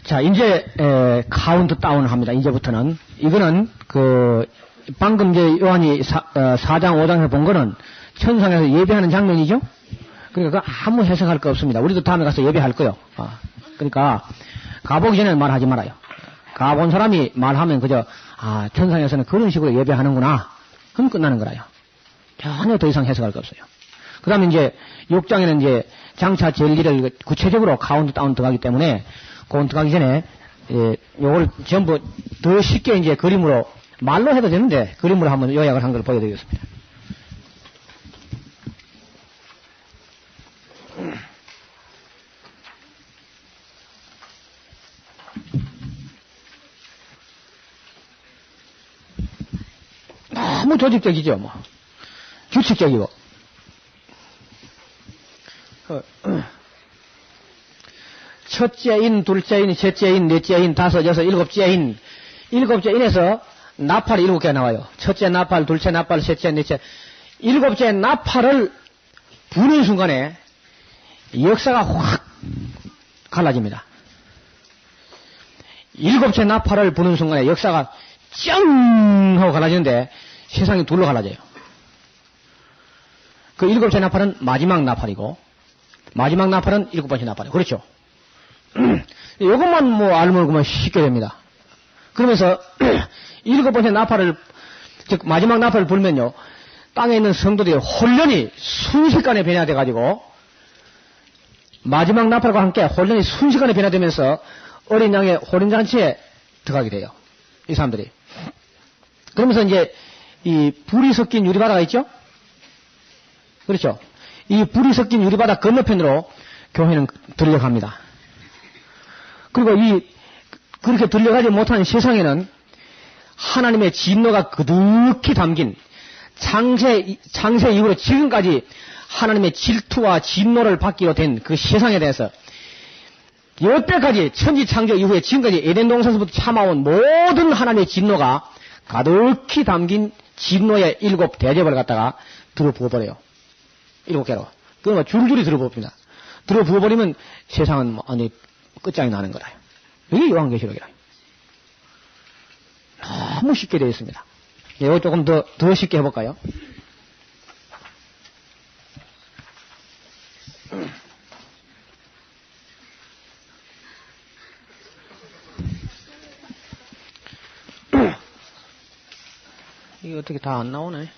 자, 이제, 카운트다운을 합니다. 이제부터는. 이거는, 방금 이제 요한이 4장, 5장에서 본 거는 천상에서 예배하는 장면이죠? 그러니까 아무 해석할 거 없습니다. 우리도 다음에 가서 예배할 거요. 그러니까, 가보기 전에 말하지 말아요. 가본 사람이 말하면 그저, 천상에서는 그런 식으로 예배하는구나. 그럼 끝나는 거라요. 전혀 더 이상 해석할 거 없어요. 그 다음에 이제, 6장에는 이제, 장차 진리를 구체적으로 카운트다운 들어가기 때문에, 그건 들어가기 전에, 요걸 전부 더 쉽게 이제 그림으로, 말로 해도 되는데, 그림으로 한번 요약을 한 걸 보여드리겠습니다. 너무 조직적이죠, 뭐. 규칙적이고. 첫째 인, 둘째 인, 셋째 인, 넷째 인, 다섯, 여섯, 일곱째 인. 일곱째 인에서 나팔이 7개 나와요. 첫째 나팔, 둘째 나팔, 셋째, 넷째. 일곱째 나팔을 부는 순간에 역사가 확 갈라집니다. 일곱째 나팔을 부는 순간에 역사가 짱 하고 갈라지는데 세상이 둘로 갈라져요. 그 일곱째 나팔은 마지막 나팔이고 마지막 나팔은 7번째 나팔이에요. 그렇죠? 이것만 뭐 알면 그만 쉽게 됩니다. 그러면서 7번째 나팔을 즉 마지막 나팔을 불면요 땅에 있는 성도들이 혼련이 순식간에 변화돼 가지고 마지막 나팔과 함께 혼련이 순식간에 변화되면서 어린 양의 혼인잔치에 들어가게 돼요. 이 사람들이. 그러면서 이제 이 불이 섞인 유리바다가 있죠? 그렇죠? 이 불이 섞인 유리바다 건너편으로 교회는 들려갑니다. 그리고 그렇게 들려가지 못한 세상에는 하나님의 진노가 그득히 담긴 창세 이후로 지금까지 하나님의 질투와 진노를 받기로 된 그 세상에 대해서 여태까지 천지 창조 이후에 지금까지 에덴 동산에서부터 참아온 모든 하나님의 진노가 가득히 담긴 진노의 7 대접을 갖다가 들어부어버려요. 7개로. 그거 줄줄이 들어부읍니다. 들어부어버리면 세상은 뭐, 끝장이 나는 거다. 이게 요한계시록이라. 너무 쉽게 되어 있습니다. 이거 조금 더 쉽게 해볼까요? 이게 어떻게 다 안 나오네?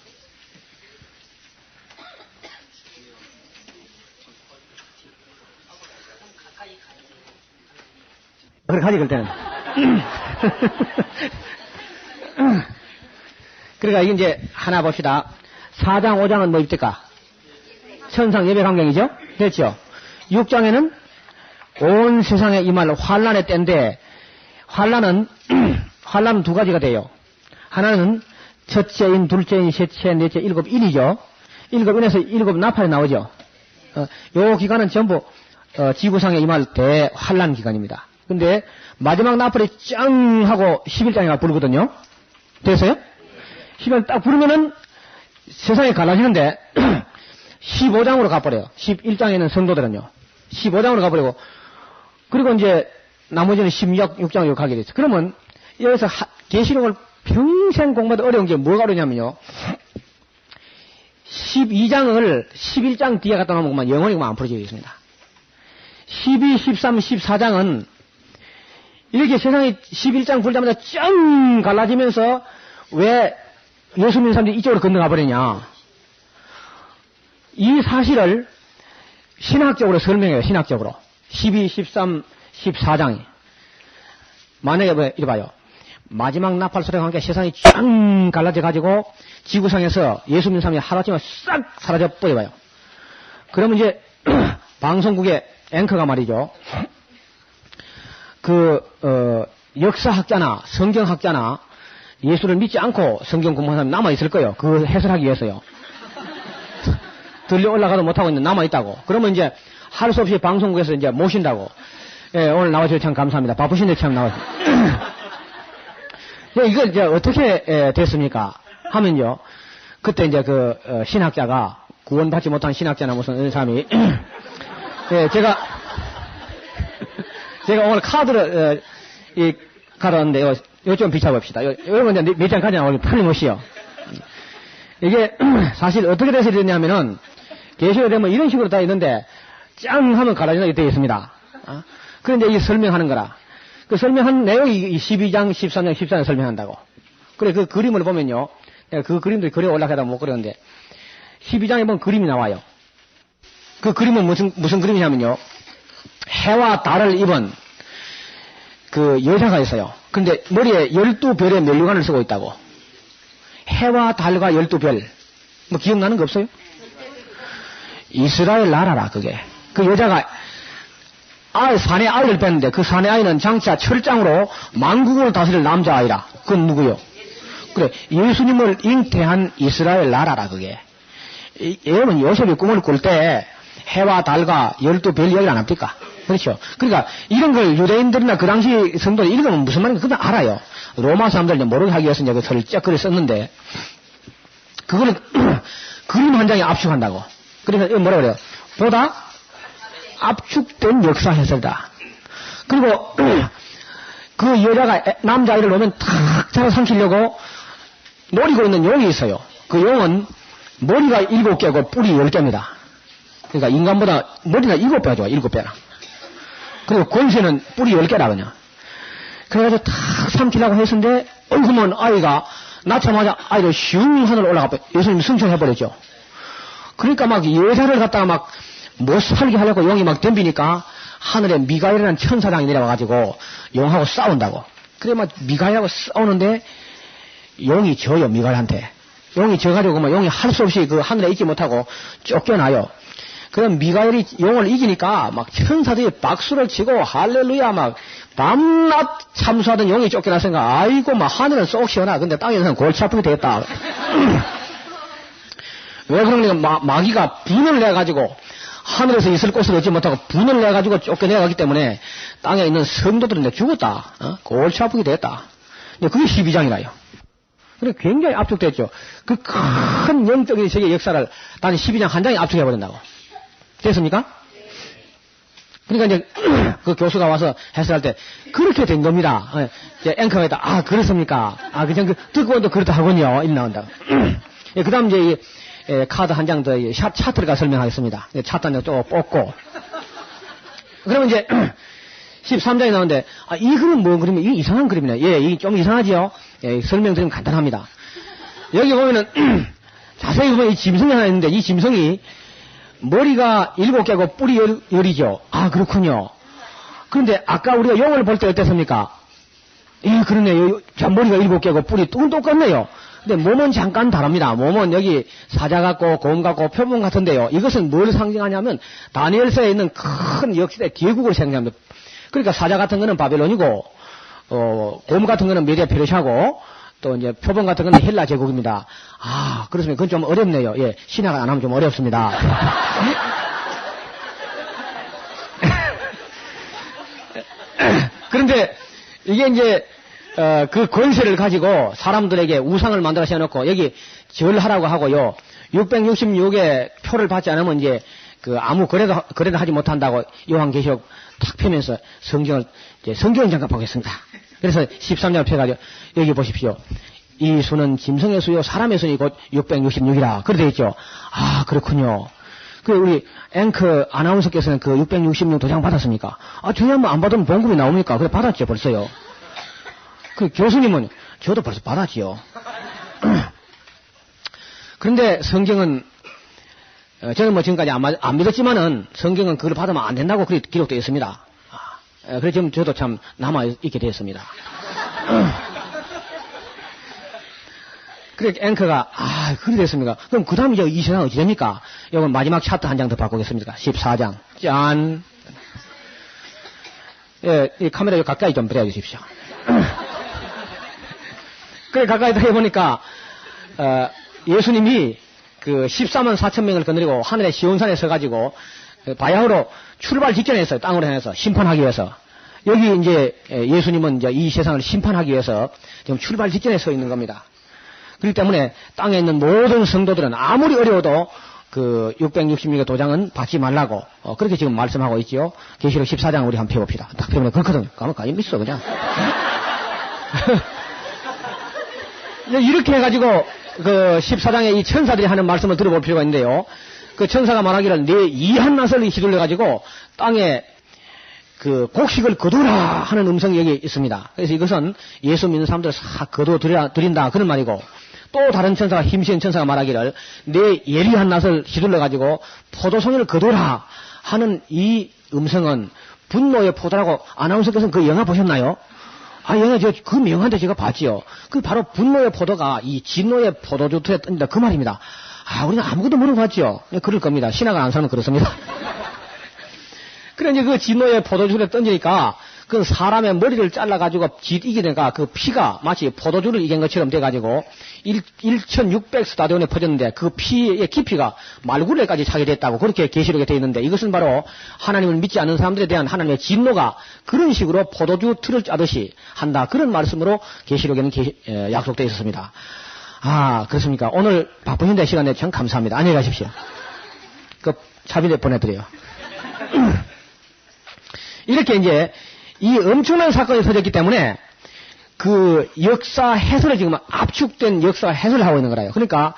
그래, 가지, 그럴 때는. 그러니까 이게 이제 하나 봅시다. 4장, 5장은 뭐 입니까? 천상 예배 광경이죠? 됐죠? 6장에는 온 세상에 임할 환란의 때인데, 환란은 두 가지가 돼요. 하나는 첫째인, 둘째인, 셋째, 넷째, 7인이죠. 7인에서 7 나팔이 나오죠. 요 기간은 전부 지구상에 임할 대환란 기간입니다. 근데 마지막 나팔이 짱 하고 11장에 부르거든요. 됐어요? 11장 딱 부르면은 세상이 갈라지는데 15장으로 가버려요. 11장에는 성도들은요. 15장으로 가버리고 그리고 이제 나머지는 16장으로 가게 됐어요. 그러면 여기서 계시록을 평생 공부하기 어려운 게 뭐가 어려냐면요. 12장을 11장 뒤에 갖다 놓으면 영원히 안 풀어지게 있습니다. 12, 13, 14장은 이렇게 세상이 11장 불자마자 짱 갈라지면서 왜 예수 믿는 사람들이 이쪽으로 건너가 버리냐. 이 사실을 신학적으로 설명해요. 신학적으로. 12, 13, 14장이. 만약에 이래봐요. 마지막 나팔 소리와 함께 세상이 쫙 갈라져가지고 지구상에서 예수 믿는 사람이 하루아침에 싹 사라져 버려봐요. 그러면 이제 방송국의 앵커가 말이죠. 역사학자나 성경학자나 예수를 믿지 않고 성경 공부하는 사람이 남아있을 거예요. 그걸 해설하기 위해서요. 들려 올라가도 못하고 있는 남아있다고. 그러면 이제 할 수 없이 방송국에서 이제 모신다고. 예, 오늘 나와주셔서 참 감사합니다. 바쁘신데 참 나와주셔서. 이거 이제 어떻게 됐습니까? 하면요. 그때 이제 신학자가 구원받지 못한 신학자나 무슨 이런 사람이 예, 제가 오늘 카드를, 가져왔는데요. 이거 좀 비춰봅시다. 이거 이제 몇 장 가져나오기 틀림없이요. 이게, 사실 어떻게 돼서 이러냐면은, 계시가 되면 이런 식으로 다 있는데, 짱 하면 갈라지게 되어 있습니다. 그런데 이 설명하는 거라. 그 설명한 내용이 12장, 13장, 14장 설명한다고. 그래, 그 그림을 보면요. 내가 그 그림도 그려 올라가다 못 그렸는데, 12장에 보면 그림이 나와요. 그 그림은 무슨 그림이냐면요. 해와 달을 입은 그 여자가 있어요. 근데 머리에 12별의 면류관을 쓰고 있다고. 해와 달과 12별. 뭐 기억나는 거 없어요? 이스라엘 나라라, 그게. 그 여자가 사내 아이를 뺐는데 그 사내 아이는 장차 철장으로 만국을 다스릴 남자아이라. 그건 누구요? 그래, 예수님을 잉태한 이스라엘 나라라, 그게. 여러분, 요셉이 꿈을 꿀 때 해와 달과 12별 이야기를 안 합니까? 그렇죠. 그러니까 이런 걸 유대인들이나 그 당시 성도들이 읽으면 무슨 말인지 그건 알아요. 로마 사람들 모르게 하기 위해서 이제 그 설을 쫙 글을 썼는데, 그거는 그림 한 장에 압축한다고. 그러니까 이거 뭐라 그래요? 보다 압축된 역사 해설이다. 그리고 그 여자가 남자아이를 놓으면 탁 잡아삼키려고 노리고 있는 용이 있어요. 그 용은 머리가 7개고 뿔이 10개입니다. 그러니까 인간보다 머리가 7배가 좋아, 7배나. 그리고 권세는 뿔이 10개라, 그냥. 그래가지고 탁 삼키려고 했는데, 얼굴만 아이가, 낳자마자 아이를 슝 하늘로 올라가, 예수님 승천해버렸죠. 그러니까 막 여자를 갖다가 막 못 살게 하려고 용이 막 덤비니까, 하늘에 미가엘이라는 천사장이 내려와가지고, 용하고 싸운다고. 그래, 막 미가엘하고 싸우는데, 용이 져요, 미가엘한테. 용이 져가지고, 막 용이 할 수 없이 그 하늘에 있지 못하고 쫓겨나요. 그럼 미가엘이 용을 이기니까 막 천사들이 박수를 치고 할렐루야 막 밤낮 참수하던 용이 쫓겨났으니까 아이고 막 하늘은 쏙 시원하. 근데 땅에서는 골치 아프게 되겠다. 왜 그러냐면 마귀가 분을 내가지고 하늘에서 있을 곳을 얻지 못하고 분을 내가지고 쫓겨내가기 때문에 땅에 있는 성도들은 이제 죽었다. 골치 아프게 되겠다. 그게 12장이라요. 그래 굉장히 압축됐죠. 그 큰 영적인 세계 역사를 단 12장 한 장에 압축해버린다고. 됐습니까? 그러니까 이제 그 교수가 와서 해설할 때 그렇게 된 겁니다. 이제 앵커에다 그렇습니까? 그냥 듣고 또 그렇다 하군요. 이 나온다. 그 다음 이제 카드 한 장 더 차트가 설명하겠습니다. 차트 한 장 또 뽑고. 그러면 이제 13장이 나오는데 이 그림 뭔 그림이에요? 이 이상한 그림이네. 예, 이 좀 이상하지요? 예, 설명드리면 간단합니다. 여기 보면은 자세히 보면 이 짐승이 하나 있는데 이 짐승이 머리가 7개고 뿔이 10이죠. 그렇군요. 그런데 아까 우리가 용을 볼 때 어땠습니까? 예, 그러네요. 머리가 7개고 뿔이 똑같네요. 근데 몸은 잠깐 다릅니다. 몸은 여기 사자 같고 곰 같고 표범 같은데요. 이것은 뭘 상징하냐면 다니엘서에 있는 큰 역시대 계국을 상징합니다. 그러니까 사자 같은 거는 바벨론이고 곰 같은 거는 메디아 페르시아고 또 이제 표범 같은 거는 헬라 제국입니다. 그렇습니다. 그건 좀 어렵네요. 예, 신학을 안 하면 좀 어렵습니다. 그런데 이게 이제 그 권세를 가지고 사람들에게 우상을 만들어 세워놓고 여기 절하라고 하고요. 666의 표를 받지 않으면 이제 아무 거래도 하지 못한다고 요한계시록 탁 펴면서 성경을 잠깐 보겠습니다. 그래서 13장을 펴가지고 여기 보십시오. 이 수는 짐승의 수요 사람의 수니 곧 666이라 그렇게 되어 있죠. 그렇군요. 우리 앵커 아나운서께서는 그 666 도장 받았습니까? 저희 한번 안 받으면 봉급이 나옵니까? 그래 받았죠 벌써요. 교수님은 저도 벌써 받았지요. 그런데 성경은 저는 뭐 지금까지 안 믿었지만은 성경은 그걸 받으면 안 된다고 그렇게 기록되어 있습니다. 그래서 지금 저도 참 남아있게 되었습니다. 그래, 앵커가, 그래 됐습니까? 그럼 그 다음에 이 세상 어찌 됩니까? 이건 마지막 차트 한 장 더 바꾸겠습니다. 14장. 짠. 예, 이 카메라 가까이 좀 들여 주십시오. 그래, 가까이 들여보니까, 예수님이 14만 4천 명을 거느리고 하늘의 시온산에 서가지고, 바야흐로 출발 직전에 했어요. 땅으로 향해서 심판하기 위해서. 여기 이제 예수님은 이제 이 세상을 심판하기 위해서 지금 출발 직전에 서 있는 겁니다. 그렇기 때문에 땅에 있는 모든 성도들은 아무리 어려워도 그 666개 도장은 받지 말라고 그렇게 지금 말씀하고 있죠. 계시록 14장 우리 한번 펴봅시다. 딱 펴보면 그렇거든요. 가만 있어 그냥. 이렇게 해가지고 그 14장에 이 천사들이 하는 말씀을 들어볼 필요가 있는데요. 그 천사가 말하기를 내 이한 낫을 휘둘러가지고 땅에 그 곡식을 거두라 하는 음성이 여기 있습니다. 그래서 이것은 예수 믿는 사람들을 싹 거두드린다 그런 말이고, 또 다른 천사가 힘센 천사가 말하기를 내 예리한 낫을 휘둘러가지고 포도송이를 거두라 하는 이 음성은 분노의 포도라고 아나운서께서는 그 영화 보셨나요? 영화 그 명화인데 제가 봤지요. 그 바로 분노의 포도가 이 진노의 포도주투에 뜬다 그 말입니다. 우리는 아무것도 모르고 봤지요. 그럴 겁니다. 신학을 안 사면 그렇습니다. 그래 이제 그 진노의 포도주를 던지니까 그 사람의 머리를 잘라가지고 이기니까 그 피가 마치 포도주를 이긴 것처럼 돼가지고 1600 스타디온에 퍼졌는데 그 피의 깊이가 말굴레까지 차게 됐다고 그렇게 계시록에 되어 있는데, 이것은 바로 하나님을 믿지 않는 사람들에 대한 하나님의 진노가 그런 식으로 포도주 틀을 짜듯이 한다 그런 말씀으로 계시록에는 약속되어 있었습니다. 그렇습니까? 오늘 바쁘신데 시간에 참 감사합니다. 안녕히 가십시오. 그 차비대 보내드려요. 이렇게 이제 이 엄청난 사건이 터졌기 때문에 그 역사 해설을 지금 압축된 역사 해설을 하고 있는 거라요. 그러니까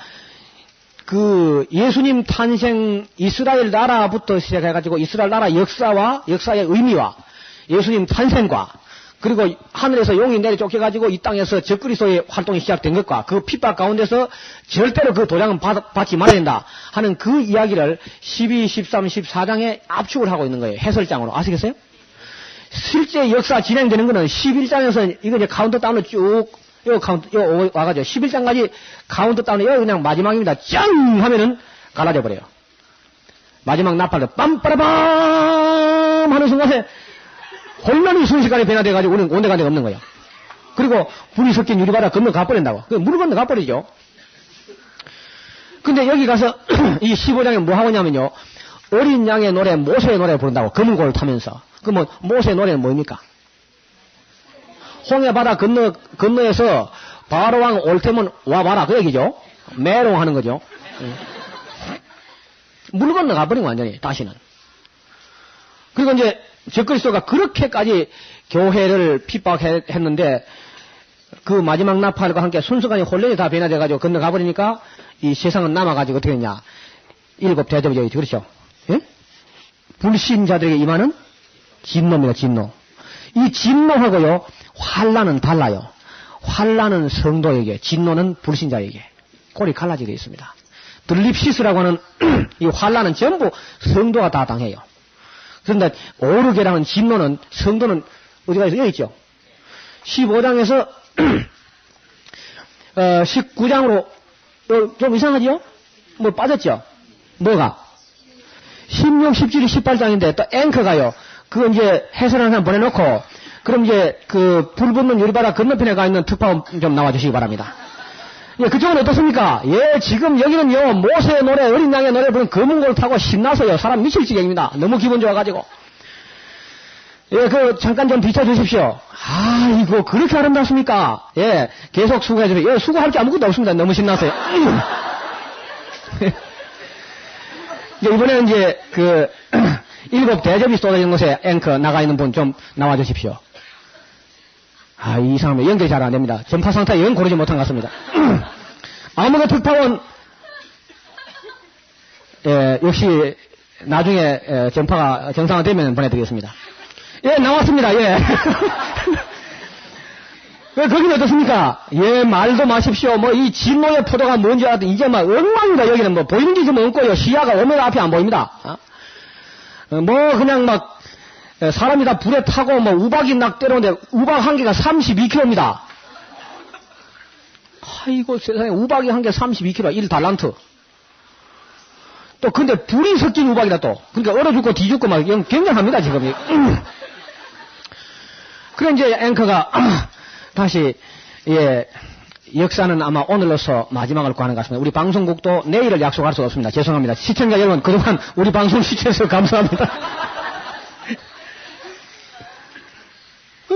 그 예수님 탄생 이스라엘 나라부터 시작해가지고 이스라엘 나라 역사와 역사의 의미와 예수님 탄생과 그리고 하늘에서 용이 내려 쫓겨가지고 이 땅에서 적그리스도의 활동이 시작된 것과 그 핍박 가운데서 절대로 그 도장은 받지 말아야 된다 하는 그 이야기를 12, 13, 14장에 압축을 하고 있는 거예요. 해설장으로. 아시겠어요? 실제 역사 진행되는 거는 11장에서 이거 이제 카운트다운을 쭉, 요 와가지고 11장까지 카운트다운이 여기 그냥 마지막입니다. 짱! 하면은 갈라져 버려요. 마지막 나팔을 빰빠라밤! 하는 순간에 혼란이 순식간에 변화돼가지고 우리는 온데간 데가 없는 거예요. 그리고 불이 섞인 유리바다 건너 가버린다고. 물 건너 가버리죠. 근데 여기 가서 이 15장에 뭐 하고 있냐면요. 어린 양의 노래, 모세의 노래 부른다고. 검은고를 타면서. 그러면 모세의 노래는 뭡니까? 홍해바다 건너에서 바로왕 올 테면 와봐라. 그 얘기죠. 메롱하는 거죠. 물 건너 가버린 거 완전히 다시는. 그리고 이제 적그리스도가 그렇게까지 교회를 핍박했는데 그 마지막 나팔과 함께 순식간에 혼란이 다 변화돼가지고 건너가 버리니까 이 세상은 남아가지고 어떻게 됐냐. 7 대접이 여기 그렇죠. 예? 불신자들에게 임하는 진노입니다. 진노. 이 진노하고요 환난은 달라요. 환난은 성도에게, 진노는 불신자에게 꼴이 갈라지게 되어 있습니다. 들립시스라고 하는 이 환난은 전부 성도가 다 당해요. 그런데 오르게라는 진노는 성도는 어디가 있어요? 여기 있죠. 15장에서 19장으로 좀 이상하지요? 뭐 빠졌죠? 뭐가? 16, 17, 18장인데 또 앵커가요. 그거 이제 해설하는 사람 보내놓고 그럼 이제 그 불 붙는 유리바다 건너편에 가 있는 특파원 좀 나와주시기 바랍니다. 예, 그쪽은 어떻습니까? 예, 지금 여기는요, 모세의 노래, 어린 양의 노래 부른 검은고를 타고 신나서요, 사람 미칠 지경입니다. 너무 기분 좋아가지고. 예, 잠깐 좀 비춰주십시오. 이거 그렇게 아름답습니까? 예, 계속 수고해주세요. 예, 수고할 게 아무것도 없습니다. 너무 신나서요. 이번에는 이제 7 대접이 쏟아지는 곳에 앵커 나가 있는 분 좀 나와주십시오. 이 사람은 연결이 잘 안 됩니다. 전파 상태에 영 고르지 못한 것 같습니다. 아무도 특파원, 역시 나중에 전파가 정상화되면 보내드리겠습니다. 예, 나왔습니다. 예. 왜 거기는 어떻습니까? 예, 말도 마십시오. 이 진노의 포도가 뭔지 알았더니 이제 엉망입니다. 여기는 보이는 게 좀 없고요. 시야가 5m 앞이 안 보입니다. 그냥 사람이 다 불에 타고 우박이 막 때려오는데 우박 한 개가 32kg입니다. 아이고 세상에 우박이 한 개 32kg 1달란트. 또 근데 불이 섞인 우박이다 또. 그러니까 얼어 죽고 뒤 죽고 굉장합니다 지금. 그래 이제 앵커가 다시 역사는 아마 오늘로서 마지막을 구하는 것 같습니다. 우리 방송국도 내일을 약속할 수 없습니다. 죄송합니다. 시청자 여러분 그동안 우리 방송 시청해주셔서 감사합니다.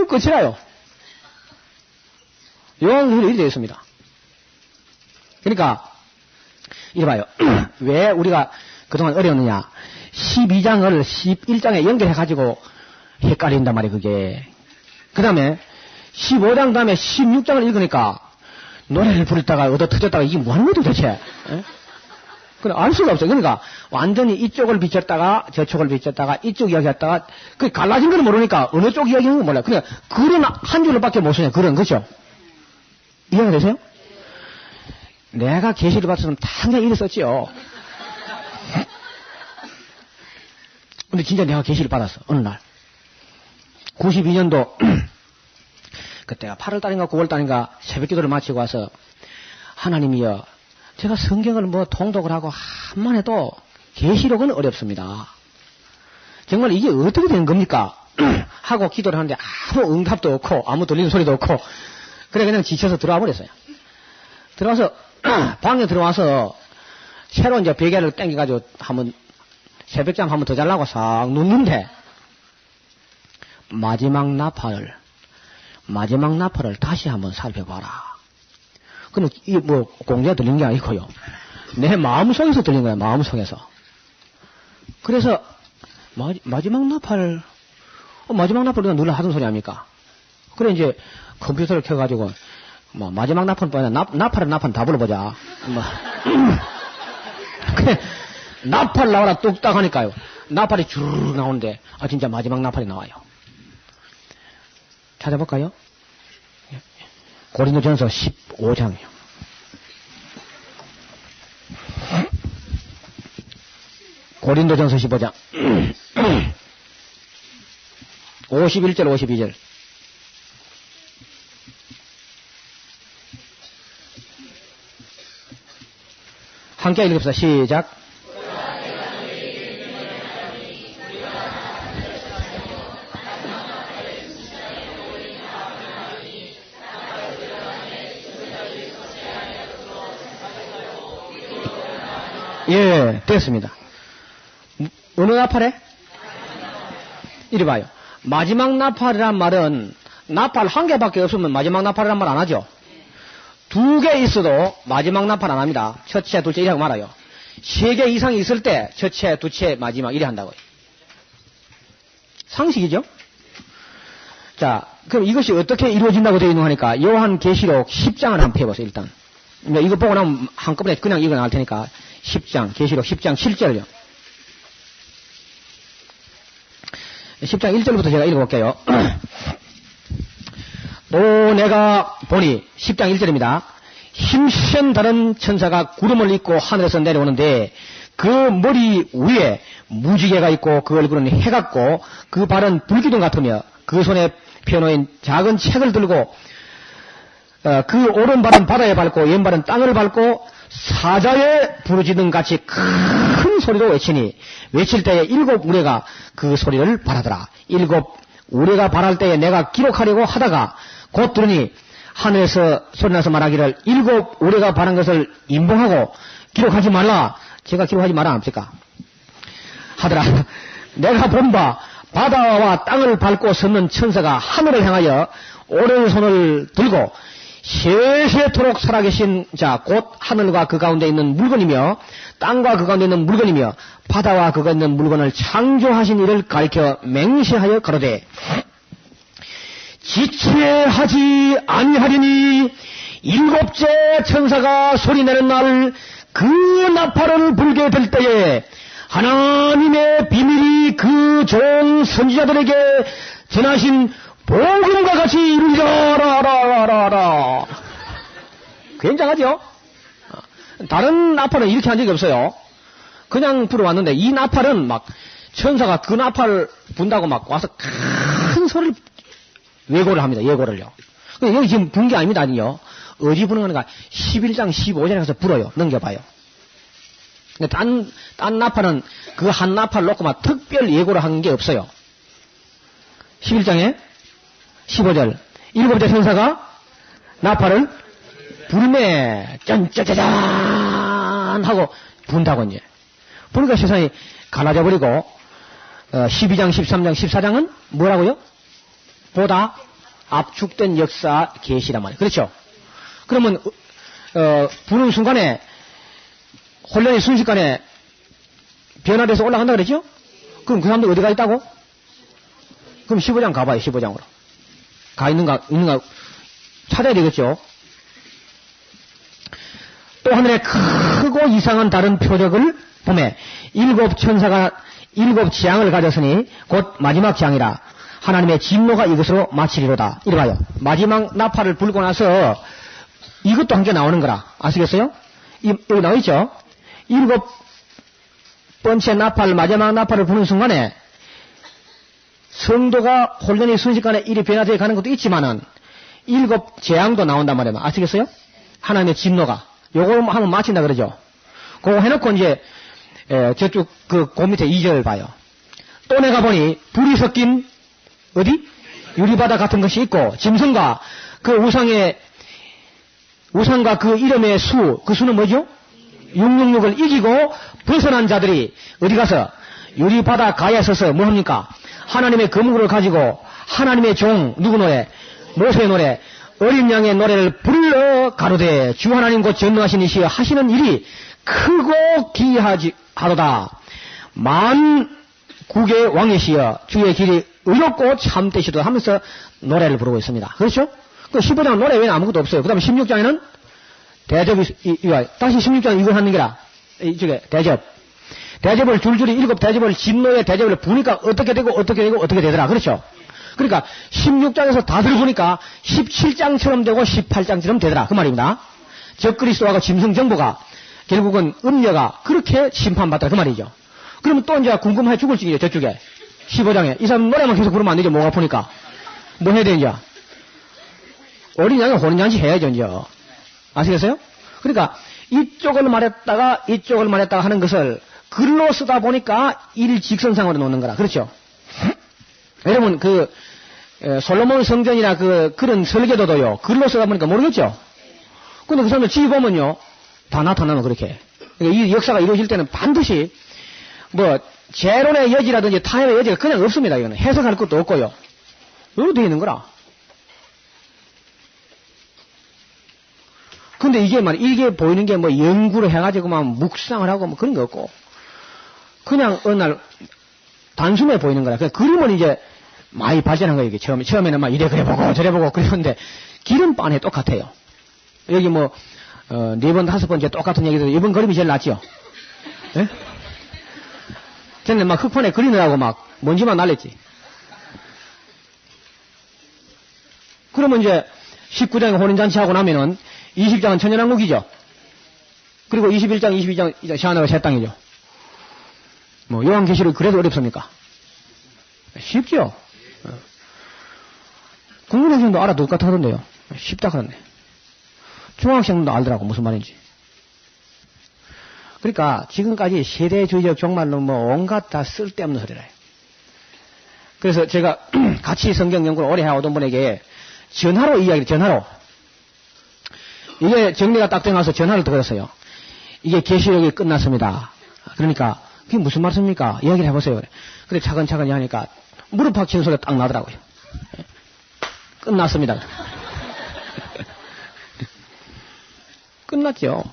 끝이라요. 요한일이 되어 있습니다. 그러니까 이리 봐요. 왜 우리가 그동안 어려웠느냐. 12장을 11장에 연결해가지고 헷갈린단 말이에요, 그게. 그 다음에 15장 다음에 16장을 읽으니까 노래를 부르다가 얻어 터졌다가 이게 뭐 하는 거야 도대체? 그래, 알 수가 없어요. 그러니까 완전히 이쪽을 비쳤다가 저쪽을 비쳤다가 이쪽 이야기했다가 그 갈라진 걸 모르니까 어느 쪽 이야기하는 거 몰라요. 그냥 글은 한 줄로밖에 못 쓰냐. 글은 그렇죠? 이해가 되세요? 내가 계시를 받았으면 당연히 이래 썼지요. 근데 진짜 내가 계시를 받았어. 어느 날 92년도 그때가 8월달인가 9월달인가 새벽기도를 마치고 와서 하나님이여 제가 성경을 뭐 통독을 하고 한만 해도 계시록은 어렵습니다. 정말 이게 어떻게 된 겁니까? 하고 기도를 하는데 아무 응답도 없고 아무 들리는 소리도 없고 그래 그냥 지쳐서 들어와 버렸어요. 들어와서 방에 들어와서 새로 이제 베개를 땡겨가지고 한번 새벽잠 한번 더 자려고 싹 눕는데 마지막 나팔을 다시 한번 살펴봐라. 그럼 이게 뭐 공자가 들린 게 아니고요. 내 마음속에서 들린 거야. 마음속에서. 그래서 마지막 나팔 우리가 늘 하던 소리 아닙니까? 그래 이제 컴퓨터를 켜가지고 뭐 마지막 나팔은 뭐냐 나팔은 다 불러보자. 뭐 그래 나팔 나와라 뚝딱 하니까요. 나팔이 주르륵 나오는데 진짜 마지막 나팔이 나와요. 찾아볼까요? 고린도전서 15장이요. 고린도전서 15장 51절 52절 함께 읽읍시다. 시작. 예, 됐습니다. 어느 나팔에? 이리 봐요. 마지막 나팔이란 말은 나팔 한 개밖에 없으면 마지막 나팔이란 말 안 하죠. 두 개 있어도 마지막 나팔 안 합니다. 첫째, 둘째 이라고 말아요. 세 개 이상이 있을 때 첫째, 둘째, 마지막 이래 한다고요. 상식이죠? 자, 그럼 이것이 어떻게 이루어진다고 되어 있는 거니까 요한계시록 10장을 한번 펴보세요. 일단 이거 보고 나면 한꺼번에 그냥 이거 나올 테니까 10장 계시록 10장 7절요. 10장 1절부터 제가 읽어볼게요. 또 내가 보니 10장 1절입니다. 힘센 다른 천사가 구름을 입고 하늘에서 내려오는데 그 머리 위에 무지개가 있고 그 얼굴은 해 같고 그 발은 불기둥 같으며 그 손에 펴놓인 작은 책을 들고 그 오른발은 바다에 밟고 왼발은 땅을 밟고 사자의 부르짖음 같이 큰 소리로 외치니 외칠 때에 7 우레가 그 소리를 발하더라. 7 우레가 발할 때에 내가 기록하려고 하다가 곧 들으니 하늘에서 소리나서 말하기를 7 우레가 발한 것을 인봉하고 기록하지 말라. 제가 기록하지 말라 합니까? 하더라. 내가 본 바 바다와 땅을 밟고 섰는 천사가 하늘을 향하여 오른손을 들고 세세토록 살아계신 자 곧 하늘과 그 가운데 있는 물건이며 땅과 그 가운데 있는 물건이며 바다와 그 가운데 있는 물건을 창조하신 이를 가리켜 맹세하여 가로되 지체하지 아니하리니 7째 천사가 소리내는 날 그 나팔을 불게 될 때에 하나님의 비밀이 그 종 선지자들에게 전하신 복음과 같이 이루리라. 굉장하죠? 다른 나팔은 이렇게 한 적이 없어요. 그냥 불어왔는데 이 나팔은 막 천사가 그 나팔을 분다고 막 와서 큰 소리를 예고를 합니다. 예고를요. 여기 지금 분 게 아닙니다. 아니요. 어디 부는 거니까 11장 15장에 가서 불어요. 넘겨봐요. 딴 나팔은 그 한 나팔 놓고 막 특별 예고를 한 게 없어요. 11장에 15절 7째 천사가 나팔을 불매 짠짜자잔 하고 분다고 이제 보니까 세상이 갈라져 버리고 12장 13장 14장은 뭐라고요? 보다 압축된 역사 계시란 말이에요. 그렇죠? 그러면 부는 순간에 혼련이 순식간에 변화돼서 올라간다 그랬죠? 그럼 그 사람들 어디가 있다고? 그럼 15장 가봐요, 15장으로. 가 있는가 찾아야 되겠죠? 또 하늘에 크고 이상한 다른 표적을 보매 7 천사가 7 재앙을 가졌으니 곧 마지막 재앙이라 하나님의 진노가 이것으로 마치리로다. 이래 봐요. 마지막 나팔을 불고 나서 이것도 함께 나오는 거라. 아시겠어요? 여기 나와있죠? 7번째 나팔, 마지막 나팔을 부는 순간에 성도가 혼련이 순식간에 일이 변화되어 가는 것도 있지만은 7 재앙도 나온단 말이에요. 아시겠어요? 하나님의 진노가. 요걸 하면 마친다 그러죠. 그거 해놓고 이제 저쪽 그 밑에 2절 봐요. 또 내가 보니 불이 섞인 어디? 유리바다 같은 것이 있고 짐승과 그 우상과 그 이름의 그 수는 뭐죠? 666을 이기고 벗어난 자들이 어디 가서 유리바다 가에 서서 뭐 합니까? 하나님의 검구를 가지고 하나님의 종 누구 노래? 모세의 노래 어린 양의 노래를 불러 가로되 주 하나님 곧 전능하신 이시여 하시는 일이 크고 기이하도다. 만국의 왕이시여 주의 길이 의롭고 참되시도다 하면서 노래를 부르고 있습니다. 그렇죠? 그 15장은 노래 외에는 아무것도 없어요. 그 다음에 16장에는 대접이 다시 16장 이걸 하는 게라 이쪽에 대접을 줄줄이 7 대접을 진노의 대접을 부니까 어떻게 되더라. 그렇죠? 그러니까 16장에서 다 들어보니까 17장처럼 되고 18장처럼 되더라. 그 말입니다. 적그리스도하고 짐승 정보가 결국은 음녀가 그렇게 심판받더라. 그 말이죠. 그러면 또 이제 궁금해 죽을 지경이죠. 저쪽에 15장에 이 사람 노래만 계속 부르면 안 되죠. 목 아프니까 뭐 해야 되냐? 어린 양이 혼인잔치 해야죠. 이제 아시겠어요? 그러니까 이쪽을 말했다가 하는 것을 글로 쓰다 보니까 일직선상으로 놓는 거라. 그렇죠? 여러분 솔로몬 성전이나 그런 설계도도요 글로 쓰다 보니까 모르겠죠? 근데 그 사람들 지휘 보면요 다 나타나면 그렇게. 그러니까 이 역사가 이루어질 때는 반드시 뭐 재론의 여지라든지 타협의 여지가 그냥 없습니다. 이거는 해석할 것도 없고요. 이렇게 되어 있는 거라. 근데 이게 보이는 게 뭐 연구를 해가지고 막 묵상을 하고 뭐 그런 거 없고 그냥 어느 날 단숨에 보이는 거라. 그림은 이제 많이 발전한 거예요. 이게 처음에는 막 이래 그래 보고 저래 보고 그랬는데 기름반에 똑같아요. 여기 뭐 4번 5번째 똑같은 얘기도 이번 그림이 제일 낫죠. 예? 전에 막 흑판에 그리느라고 막 먼지만 날렸지. 그러면 이제 19장에 혼인잔치 하고 나면은 20장은 천연왕국이죠. 그리고 21장, 22장 샤나가 새 땅이죠. 뭐 요한계시록 그래도 어렵습니까? 쉽죠. 국민학생도 알아둘 것 같던데요. 쉽다 그러네. 중학생도 알더라고 무슨 말인지. 그러니까 지금까지 세대주의적 정말로 뭐 온갖 다 쓸데없는 소리라 해요. 그래서 제가 같이 성경 연구를 오래 해오던 분에게 전화로 이게 정리가 딱 되어서 전화를 들었어요. 이게 계시록이 끝났습니다. 그러니까 그게 무슨 말씀입니까? 이야기를 해보세요. 그래 차근차근히 하니까 무릎팍 치는 소리가 딱 나더라고요. 끝났습니다. 끝났죠.